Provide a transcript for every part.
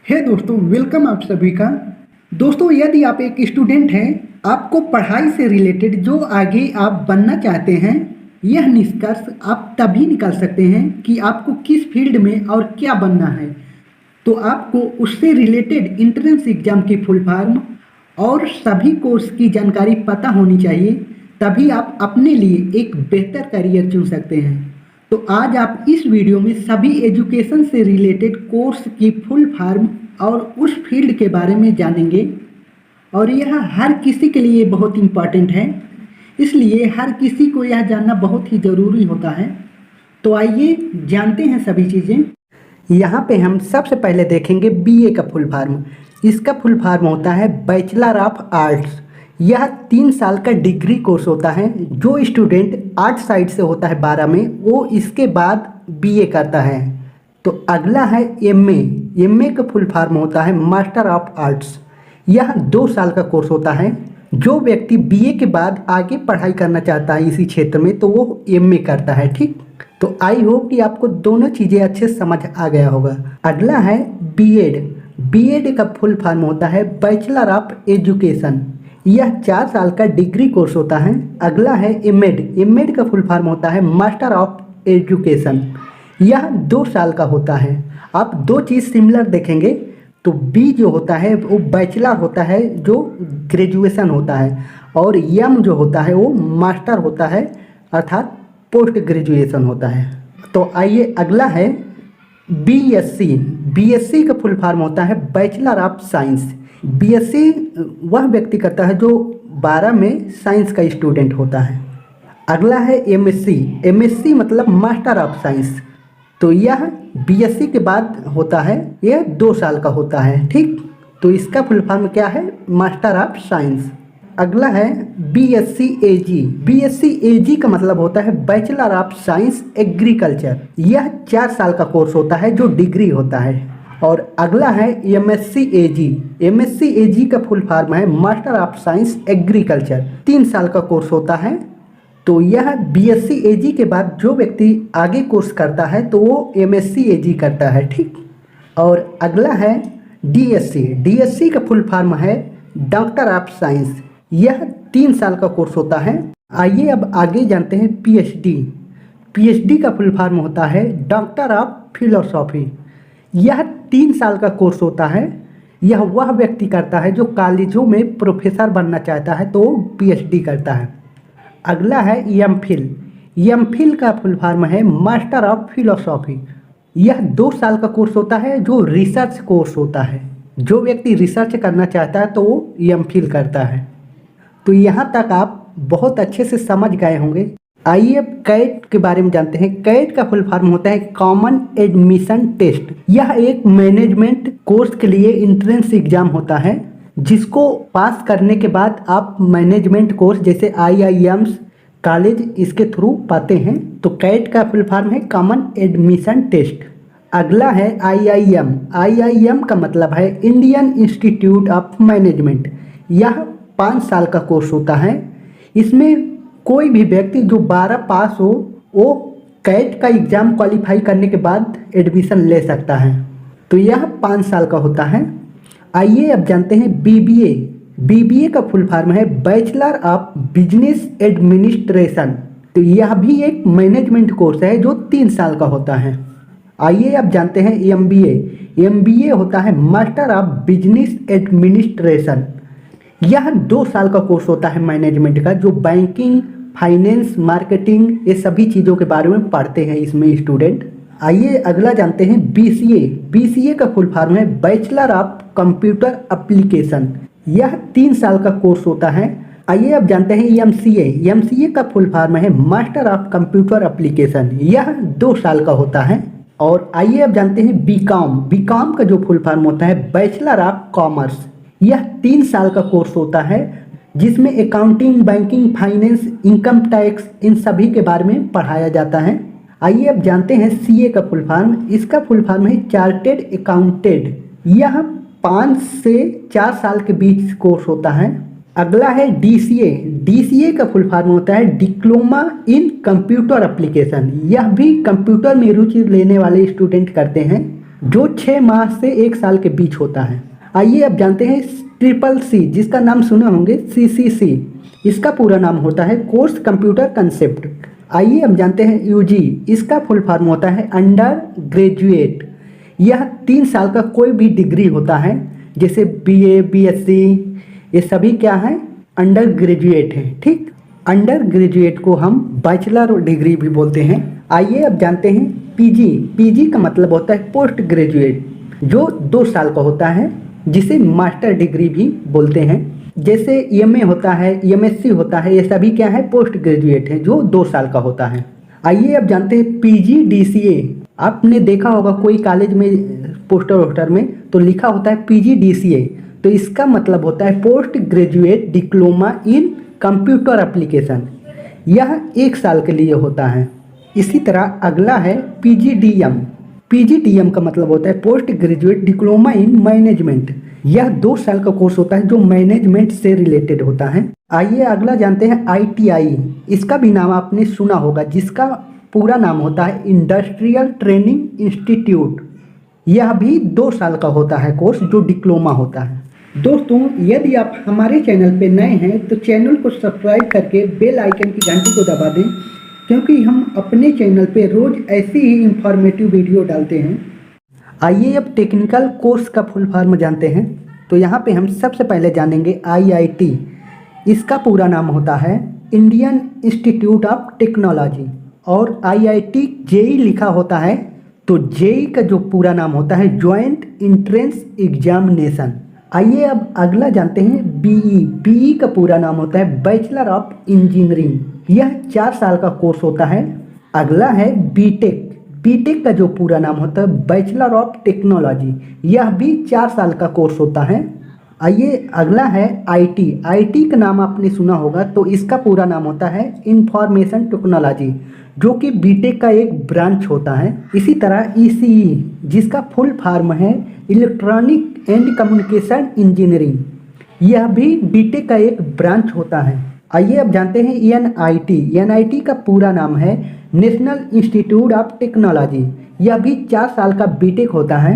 दोस्तों, वेलकम आप सभी का। दोस्तों, यदि आप एक स्टूडेंट हैं, आपको पढ़ाई से रिलेटेड जो आगे आप बनना चाहते हैं, यह निष्कर्ष आप तभी निकाल सकते हैं कि आपको किस फील्ड में और क्या बनना है। तो आपको उससे रिलेटेड एंट्रेंस एग्जाम की फुल फॉर्म और सभी कोर्स की जानकारी पता होनी चाहिए, तभी आप अपने लिए एक बेहतर करियर चुन सकते हैं। तो आज आप इस वीडियो में सभी एजुकेशन से रिलेटेड कोर्स की फुल फॉर्म और उस फील्ड के बारे में जानेंगे, और यह हर किसी के लिए बहुत इम्पॉर्टेंट है, इसलिए हर किसी को यह जानना बहुत ही ज़रूरी होता है। तो आइए जानते हैं सभी चीज़ें। यहाँ पे हम सबसे पहले देखेंगे बीए का फुल फॉर्म। इसका फुल फॉर्म होता है बैचलर ऑफ आर्ट्स। यह 3 साल का डिग्री कोर्स होता है। जो स्टूडेंट आर्ट साइड से होता है 12 में, वो इसके बाद बीए करता है। तो अगला है एमए। एमए का फुल फॉर्म होता है मास्टर ऑफ आर्ट्स। यह 2 साल का कोर्स होता है। जो व्यक्ति बीए के बाद आगे पढ़ाई करना चाहता है इसी क्षेत्र में, तो वो एमए करता है। ठीक, तो आई होप कि आपको दोनों चीज़ें अच्छे समझ आ गया होगा। अगला है बीएड। बीएड का फुल फॉर्म होता है बैचलर ऑफ एजुकेशन। यह 4 साल का डिग्री कोर्स होता है। अगला है एमएड। एमएड का फुल फॉर्म होता है मास्टर ऑफ एजुकेशन। यह 2 साल का होता है। आप दो चीज़ सिमिलर देखेंगे, तो बी जो होता है वो बैचलर होता है, जो ग्रेजुएशन होता है, और एम जो होता है वो मास्टर होता है, अर्थात पोस्ट ग्रेजुएशन होता है। तो आइए अगला है बीएससी। बीएससी का फुल फॉर्म होता है बैचलर ऑफ साइंस। बीएससी वह व्यक्ति करता है जो 12 में साइंस का स्टूडेंट होता है। अगला है एमएससी। एमएससी मतलब मास्टर ऑफ साइंस। तो यह बीएससी के बाद होता है, यह 2 साल का होता है। ठीक, तो इसका फुल फॉर्म क्या है? Master of science. अगला है बीएससी एजी। बीएससी एजी का मतलब होता है बैचलर ऑफ साइंस एग्रीकल्चर। यह 4 साल का कोर्स होता है जो डिग्री होता है। और अगला है एमएससी एजी। एमएससी एजी का फुल फॉर्म है मास्टर ऑफ साइंस एग्रीकल्चर। 3 साल का कोर्स होता है। तो यह बीएससी एजी के बाद जो व्यक्ति आगे कोर्स करता है, तो वो एमएससी एजी करता है। ठीक, और अगला है डीएससी। डीएससी का फुल फॉर्म है डॉक्टर ऑफ साइंस। यह 3 साल का कोर्स होता है। आइए अब आगे जानते हैं पीएचडी। पीएचडी का फुल फॉर्म होता है डॉक्टर ऑफ फिलोसॉफी। यह 3 साल का कोर्स होता है। यह वह व्यक्ति करता है जो कॉलेजों में प्रोफेसर बनना चाहता है, तो वो पीएचडी करता है। अगला है एमफिल। एमफिल का फुल फॉर्म है मास्टर ऑफ फिलोसॉफी। यह 2 साल का कोर्स होता है जो रिसर्च कोर्स होता है। जो व्यक्ति रिसर्च करना चाहता है तो वो एमफिल करता है। तो यहाँ तक आप बहुत अच्छे से समझ गए होंगे। आइए अब कैट के बारे में जानते हैं। कैट का फुल फॉर्म होता है कॉमन एडमिशन टेस्ट। यह एक मैनेजमेंट कोर्स के लिए एंट्रेंस एग्जाम होता है, जिसको पास करने के बाद आप मैनेजमेंट कोर्स जैसे आईआईएम्स कॉलेज इसके थ्रू पाते हैं। तो कैट का फुल फॉर्म है कॉमन एडमिशन टेस्ट। अगला है आईआईएम। आईआईएम का मतलब है इंडियन इंस्टीट्यूट ऑफ मैनेजमेंट। यह 5 साल का कोर्स होता है। इसमें कोई भी व्यक्ति जो 12 पास हो, वो कैट का एग्ज़ाम क्वालिफाई करने के बाद एडमिशन ले सकता है। तो यह 5 साल का होता है। आइए अब जानते हैं बीबीए। बीबीए का फुल फॉर्म है बैचलर ऑफ बिजनेस एडमिनिस्ट्रेशन। तो यह भी एक मैनेजमेंट कोर्स है जो 3 साल का होता है। आइए अब जानते हैं एमबीए। एमबीए होता है मास्टर ऑफ बिजनेस एडमिनिस्ट्रेशन। यह 2 साल का कोर्स होता है मैनेजमेंट का, जो बैंकिंग, फाइनेंस, मार्केटिंग, ये सभी चीज़ों के बारे में पढ़ते हैं इसमें स्टूडेंट। आइए अगला जानते हैं बीसीए। बीसीए का फुल फॉर्म है बैचलर ऑफ कंप्यूटर एप्लीकेशन। यह 3 साल का कोर्स होता है। आइए अब जानते हैं एमसीए। एमसीए का फुल फॉर्म है मास्टर ऑफ कंप्यूटर एप्लीकेशन। यह 2 साल का होता है। और आइए अब जानते हैं बीकॉम। बीकॉम का जो फुल फॉर्म होता है बैचलर ऑफ कॉमर्स। यह 3 साल का कोर्स होता है, जिसमें accounting, banking, finance, income tax, इन सभी के बारे में पढ़ाया जाता है। आइए अब जानते हैं सीए का फुल फॉर्म। इसका फुल फॉर्म है चार्टेड अकाउंटेंट। यह 5 से 4 साल के बीच कोर्स होता है। अगला है डीसीए। डीसीए का फुल फॉर्म होता है डिप्लोमा इन कंप्यूटर एप्लीकेशन। यह भी कंप्यूटर में रुचि लेने वाले स्टूडेंट करते हैं। जो 6 माह से 1 साल के बीच होता है। आइए अब जानते हैं ट्रिपल सी, जिसका नाम सुने होंगे CCC। इसका पूरा नाम होता है कोर्स कंप्यूटर कंसेप्ट। आइए अब जानते हैं UG, इसका फुल फॉर्म होता है अंडर ग्रेजुएट। यह 3 साल का कोई भी डिग्री होता है, जैसे BA BSc, ये सभी क्या है, अंडर ग्रेजुएट है। ठीक, अंडर ग्रेजुएट को हम बैचलर डिग्री भी बोलते हैं। आइए अब जानते हैं PG का मतलब होता है पोस्ट ग्रेजुएट, जो 2 साल का होता है, जिसे मास्टर डिग्री भी बोलते हैं। जैसे MA होता है, MSc होता है, ये सभी क्या है, पोस्ट ग्रेजुएट है, जो 2 साल का होता है। आइए अब जानते हैं PGDCA। आपने देखा होगा कोई कॉलेज में पोस्टर में तो लिखा होता है PGDCA, तो इसका मतलब होता है post graduate diploma in computer application. यह 1 साल के लिए होता है। इसी तरह अगला है PGDM का मतलब होता है post graduate diploma in management. यह 2 साल का कोर्स होता है, जो मैनेजमेंट से रिलेटेड होता है। आइए अगला जानते हैं ITI। इसका भी नाम आपने सुना होगा, जिसका पूरा नाम होता है इंडस्ट्रियल ट्रेनिंग इंस्टीट्यूट। यह भी 2 साल का होता है कोर्स, जो डिप्लोमा होता है। दोस्तों, यदि आप हमारे चैनल पे नए हैं तो चैनल को सब्सक्राइब करके बेल आइकन की घंटी को दबा दें, क्योंकि हम अपने चैनल पे रोज़ ऐसी ही इंफॉर्मेटिव वीडियो डालते हैं। आइए अब टेक्निकल कोर्स का फुल फॉर्म जानते हैं। तो यहाँ पे हम सबसे पहले जानेंगे IIT। इसका पूरा नाम होता है इंडियन इंस्टीट्यूट ऑफ टेक्नोलॉजी, और IIT JEE लिखा होता है, तो JEE का जो पूरा नाम होता है जॉइंट एंट्रेंस एग्जामिनेशन। आइए अब अगला जानते हैं BE का पूरा नाम होता है बैचलर ऑफ इंजीनियरिंग। यह 4 साल का कोर्स होता है। अगला है बीटेक का जो पूरा नाम होता है बैचलर ऑफ टेक्नोलॉजी। यह भी 4 साल का कोर्स होता है। आइए अगला है IT का नाम आपने सुना होगा, तो इसका पूरा नाम होता है इंफॉर्मेशन टेक्नोलॉजी, जो कि बीटेक का एक ब्रांच होता है। इसी तरह ECE, जिसका फुल फॉर्म है इलेक्ट्रॉनिक एंड कम्युनिकेशन इंजीनियरिंग, यह भी बीटेक का एक ब्रांच होता है। आइए अब जानते हैं NIT का पूरा नाम है नेशनल इंस्टीट्यूट ऑफ टेक्नोलॉजी। यह भी 4 साल का बीटेक होता है।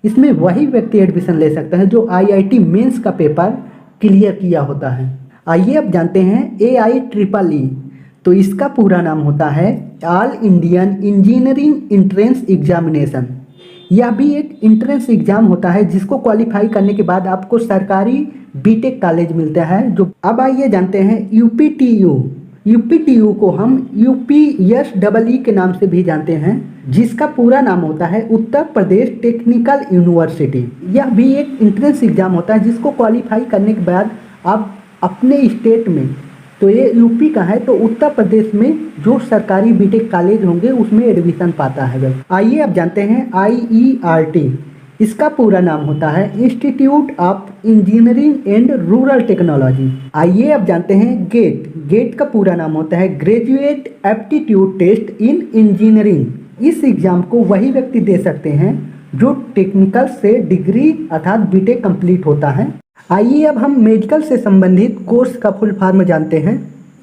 इसमें वही व्यक्ति एडमिशन ले सकता है जो IIT मेंस का पेपर क्लियर किया होता है। आइए अब जानते हैं AIEEE। तो इसका पूरा नाम होता है all Indian engineering entrance examination. यह भी एक एंट्रेंस एग्जाम होता है, जिसको क्वालिफाई करने के बाद आपको सरकारी बीटेक कॉलेज मिलता है। जो अब आइए जानते हैं UPTU को हम UPSEE के नाम से भी जानते हैं, जिसका पूरा नाम होता है उत्तर प्रदेश टेक्निकल यूनिवर्सिटी। यह भी एक एंट्रेंस एग्जाम होता है, जिसको क्वालिफाई करने के बाद आप अपने स्टेट में, तो ये यूपी का है, तो उत्तर प्रदेश में जो सरकारी बीटेक कॉलेज होंगे उसमें एडमिशन पाता है। आइए अब जानते हैं IERT। इसका पूरा नाम होता है institute of engineering and rural technology. आइए अब जानते हैं गेट का पूरा नाम होता है graduate aptitude test in engineering. इस एग्जाम को वही व्यक्ति दे सकते हैं जो टेक्निकल से डिग्री अर्थात बीटेक कंप्लीट होता है। आइए अब हम मेडिकल से संबंधित कोर्स का फुल फॉर्म जानते हैं।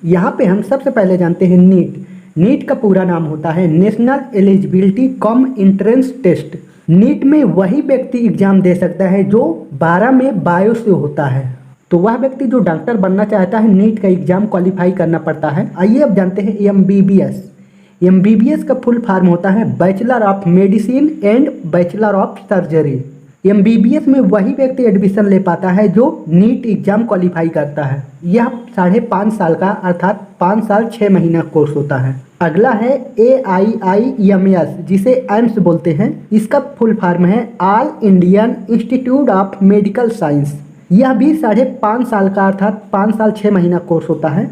यहाँ पे हम सबसे पहले जानते हैं नीट का पूरा नाम होता है national eligibility cum entrance test. NEET में वही व्यक्ति एग्जाम दे सकता है जो 12 में बायो से होता है। तो वह व्यक्ति जो डॉक्टर बनना चाहता है, नीट का एग्जाम क्वालिफाई करना पड़ता है। आइए अब जानते हैं MBBS का फुल फॉर्म होता है bachelor of medicine and bachelor of surgery. MBBS में वही व्यक्ति एडमिशन ले पाता है जो नीट एग्जाम क्वालिफाई करता है। यह 5.5 साल का अर्थात 5 साल 6 महीना कोर्स होता है। अगला है AIIMS, जिसे एम्स बोलते हैं। इसका फुल फॉर्म है all Indian institute of medical science. यह भी 5.5 साल का अर्थात 5 साल 6 महीना कोर्स होता है।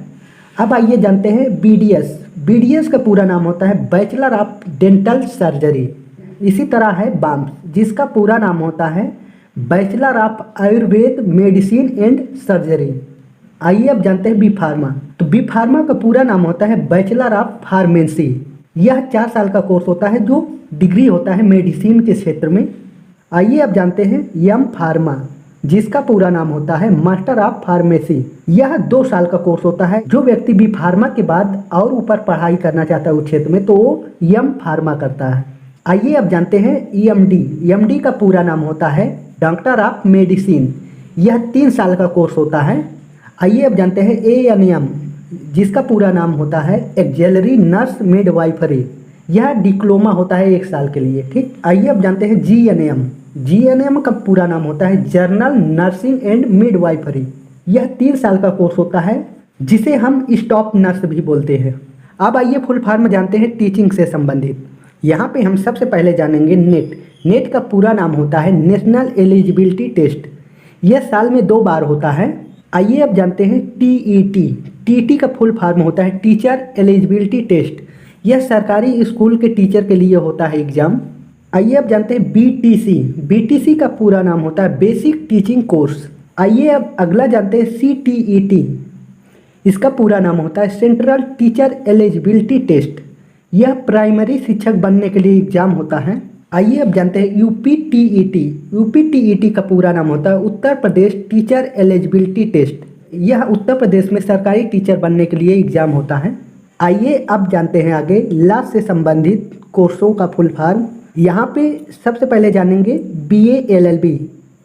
अब आइए जानते हैं BDS का पूरा नाम होता है बैचलर ऑफ डेंटल सर्जरी। इसी तरह है BAMS, जिसका पूरा नाम होता है bachelor of Ayurveda medicine and surgery. आइए अब जानते हैं तो बी फार्मा का पूरा नाम होता है बैचलर ऑफ फार्मेसी। यह 4 साल का कोर्स होता है जो डिग्री होता है मेडिसिन के क्षेत्र में। आइए अब जानते हैं M.Pharma, जिसका पूरा नाम होता है मास्टर ऑफ फार्मेसी। यह 2 साल का कोर्स होता है। जो व्यक्ति B.Pharma के बाद और ऊपर पढ़ाई करना चाहता है उस क्षेत्र में, तो वो M.Pharma करता है। आइए अब जानते हैं ईएमडी। ईएमडी का पूरा नाम होता है डॉक्टर ऑफ मेडिसिन। यह 3 साल का कोर्स होता है। आइए अब जानते हैं एएनएम, जिसका पूरा नाम होता है एक्जेलरी नर्स मिडवाइफरी। यह डिप्लोमा होता है 1 साल के लिए। ठीक, आइए अब जानते हैं जीएनएम। जीएनएम का पूरा नाम होता है जर्नल नर्सिंग एंड मिडवाइफरी। यह 3 साल का कोर्स होता है, जिसे हम स्टाफ नर्स भी बोलते हैं। अब आइए फुल फॉर्म जानते हैं टीचिंग से संबंधित। यहाँ पे हम सबसे पहले जानेंगे नेट। नेट का पूरा नाम होता है नेशनल एलिजिबिलिटी टेस्ट। यह साल में 2 बार होता है। आइए अब जानते हैं टीईटी। टीईटी का फुल फॉर्म होता है टीचर एलिजिबिलिटी टेस्ट। यह सरकारी स्कूल के टीचर के लिए होता है एग्जाम। आइए अब जानते हैं बीटीसी। बीटीसी का पूरा नाम होता है बेसिक टीचिंग कोर्स। आइए अब अगला जानते हैं सीटीईटी। इसका पूरा नाम होता है सेंट्रल टीचर एलिजिबिलिटी टेस्ट। यह प्राइमरी शिक्षक बनने के लिए एग्जाम होता है। आइए अब जानते हैं यूपीटीईटी। यूपीटीईटी का पूरा नाम होता है Uttar Pradesh teacher eligibility test. यह उत्तर प्रदेश में सरकारी टीचर बनने के लिए एग्जाम होता है। आइए अब जानते हैं आगे लॉ से संबंधित कोर्सों का फुल फॉर्म। यहाँ पे सबसे पहले जानेंगे बीए एलएलबी।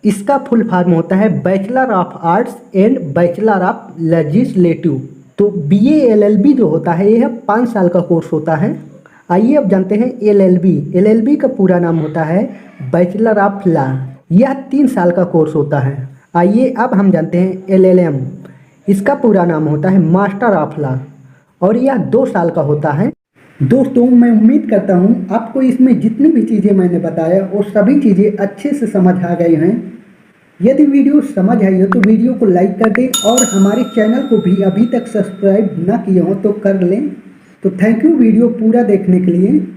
इसका फुल फॉर्म होता है bachelor of arts and bachelor of legislative. तो बीए एलएलबी जो होता है यह 5 साल का कोर्स होता है। आइए अब जानते हैं एलएलबी। एलएलबी का पूरा नाम होता है बैचलर ऑफ लॉ। यह 3 साल का कोर्स होता है। आइए अब हम जानते हैं एलएलएम। इसका पूरा नाम होता है मास्टर ऑफ लॉ और यह 2 साल का होता है। दोस्तों, मैं उम्मीद करता हूँ आपको इसमें जितनी भी चीज़ें मैंने बताया वो सभी चीज़ें अच्छे से समझ आ गई हैं। यदि वीडियो समझ आई हो तो वीडियो को लाइक कर दें और हमारे चैनल को भी अभी तक सब्सक्राइब ना किए हो तो कर लें। तो थैंक यू वीडियो पूरा देखने के लिए।